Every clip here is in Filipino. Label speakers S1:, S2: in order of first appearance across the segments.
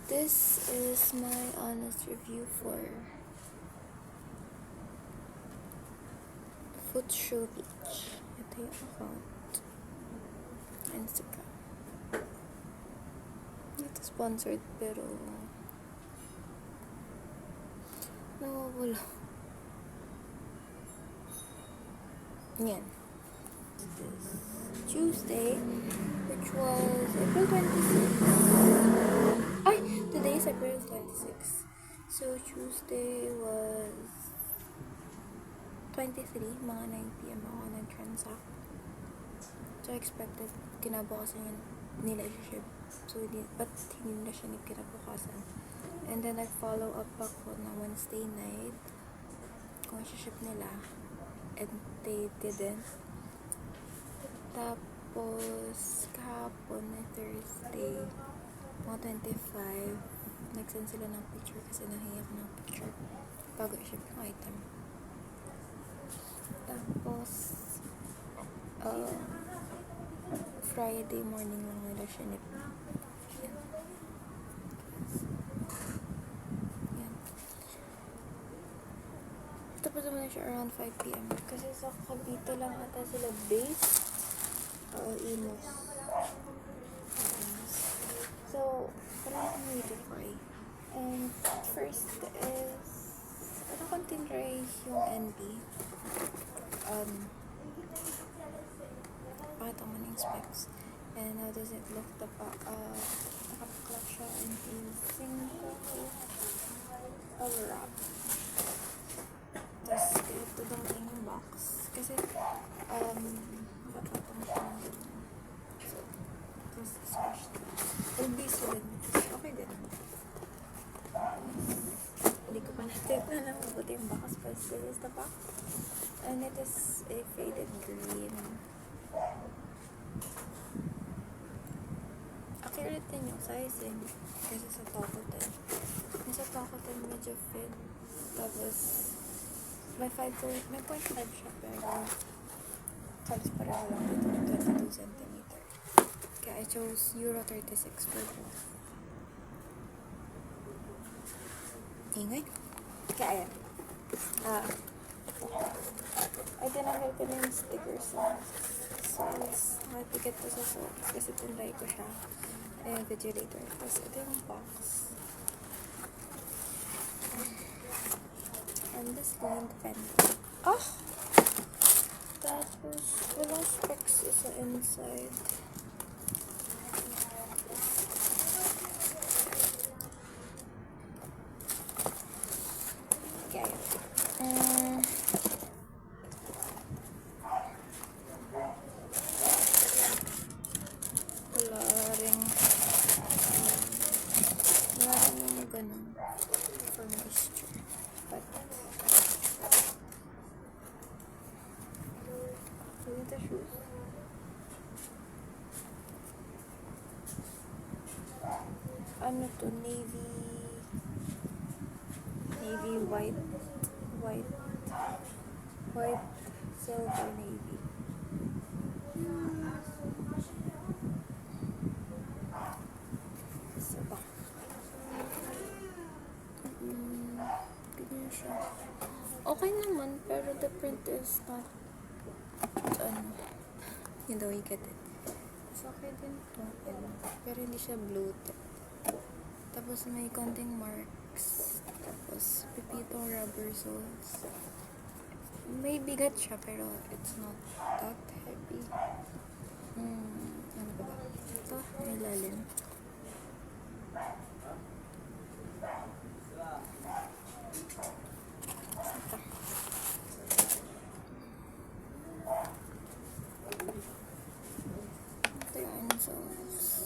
S1: This is my honest review for Footshow Beach. Ito yung account. Instagram. Ito sponsored pero nawawala. Yan. This Tuesday, which was April 26th. Today is April 26th. So Tuesday was 23, mga 9 PM ako nag-transact. So I expected kinabukasan nila i-ship. So but hindi na siya kinabukasan. And then nag-follow up ako na Wednesday night kung i-ship nila. And they didn't. Tapos kahapon na Thursday, mga 25, nag-send sila ng picture kasi nahiya ko ng picture bago i-ship yung item. Tapos Friday morning lang nila sinip. Yan. Tapos naman na siya around 5 PM kasi sa Cavite lang ata sila base. Imus. So, wala akong way to try. And first is, ano kong tinry yung NB. Pakita mo na yung specs. And how does it look? Nakapaklap siya in a single wrap. Tapos, ito daw yung box. Kasi, nakapatong siya ng ganyan. So, tapos, squash na. Obese din. Okay din. Hindi ko pa natin alam mabuti yung box. But this is the box. And it is a faded green. Accurate din yung sizing. Kasi sa Tokoten. Sa Tokoten medyo fit. Tapos, may 0.5 siya pero halos pareho lang dito. 22 cm. Kaya I chose Euro 36 for both. Ingay. Kaya ayan. Ay, tinanggal ko na yung stickers. So, nakatikit ko sa socks kasi tinry ko siya. Video later. Tapos, ito yung box. And this lined pen. Tapos, walang specs sa inside. Wala rin yung ganun for moisture. But, look at the shoes. Ano to? Navy white, silver, navy. So, ganyan siya. Okay naman, pero the print is not, you know, you get it. So, okay din to. Pero hindi siya bloated. Tapos, may konting marks. Tapos, pipitong rubber soles. May bigat siya, pero it's not that heavy. Ano ba? Ito, may lalim. Ito yung insoles.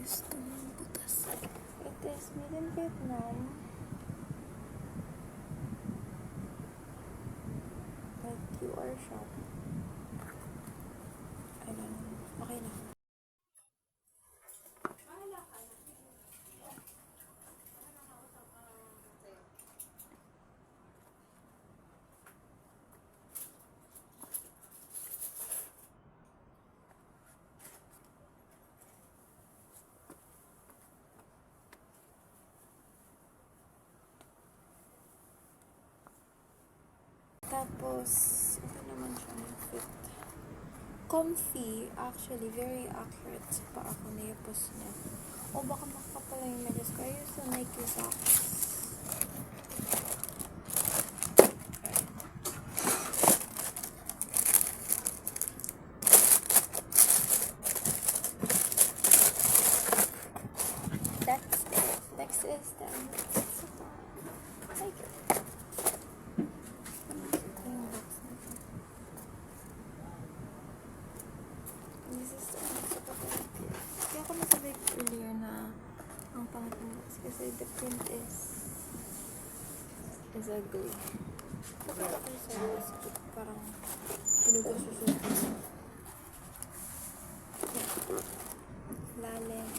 S1: ayos ito ng butas. It is made in Vietnam. Like QR shop. I don't know. Okay na. Tapos, ito naman siya ng fit. Comfy, actually, very accurate sa paa ko na yapos niya. O baka makapala yung medyas ko. I use the Nike socks. That's it. Next is the like it. This is the kaya ako nasabi earlier na ang pangit ng box kasi the print is ugly. Bakit ako sa basket parang pinugususutin. Lalim.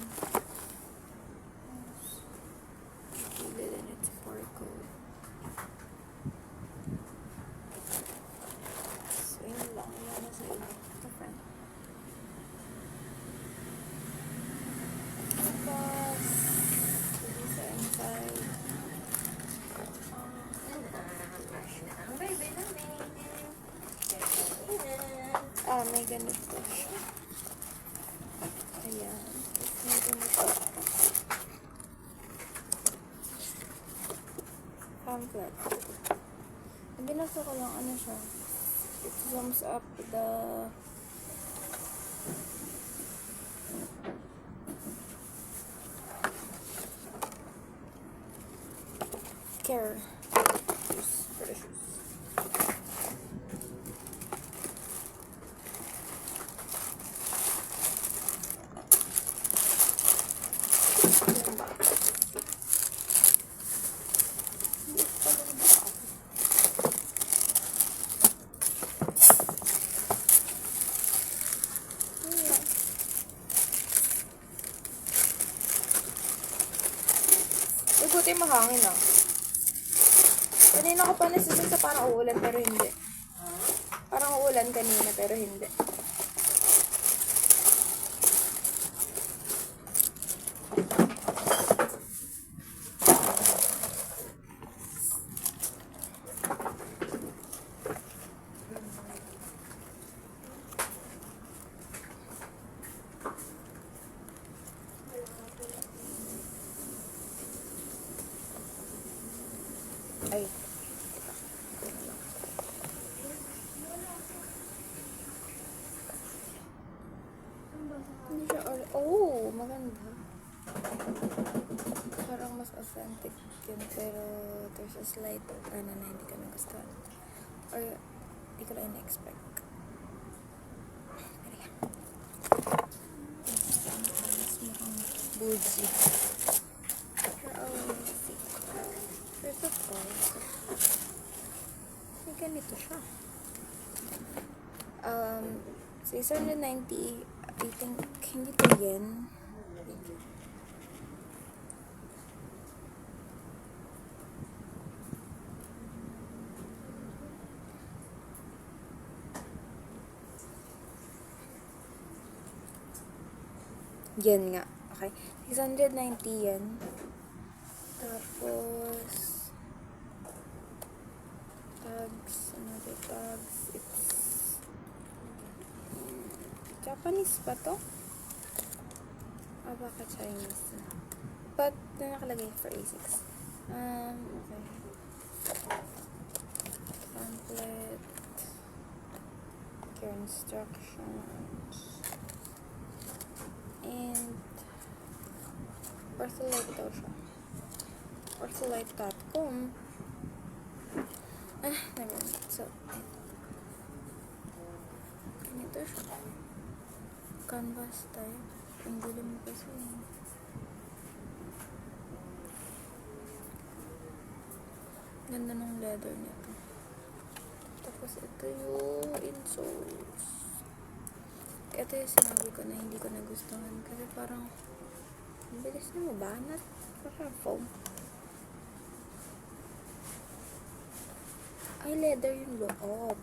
S1: Gilid and it's barcode. So yun lang. Yan na sa inyo. Different. Tapos, dito sa inside. May ganito siya. Ayan. Tapos may ganito. Pamphlet. Binasa ko lang ano siya. It sums up the care for the shoes. Buti mahangin ah. Kanina ko pa nasisin sa parang uulan pero hindi. Parang uulan kanina pero hindi. Ay. Hindi siya oh, maganda. Parang mas authentic yun, pero there's a slight, na hindi ka nagustuhan. Or, hindi ko lang na-expect. Pero yan. Mas mukhang bougie. First of all, may ganito siya. 690, I think, hindi to yen. Yen nga, okay? 690 yen. Tapos, tags, another tags, it's Japanese pa to? Baka Chinese na. But, nakalagay for A6. Okay. Pamphlet. Care instructions. And, Ortholite daw siya. Ortholite.com. Never mind. So, ganito siya. Canvas type. Ang dilim kasi. Ganda ng leather nito. Tapos ito yung insoles. Ito yung sinabi ko na hindi ko nagustuhan. Kasi parang ang bilis na mabanat. Parang foam. Ay, leather yung loob.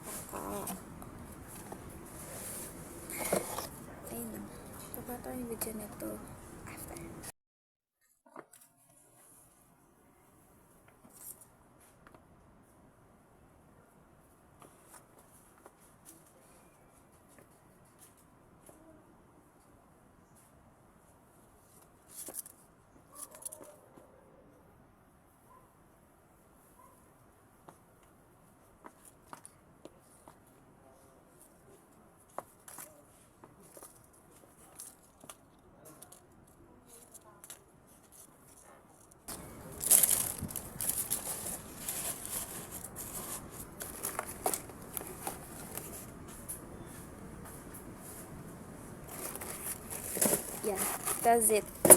S1: Ayun lang. Papata yung video nito after. Yeah, that's it.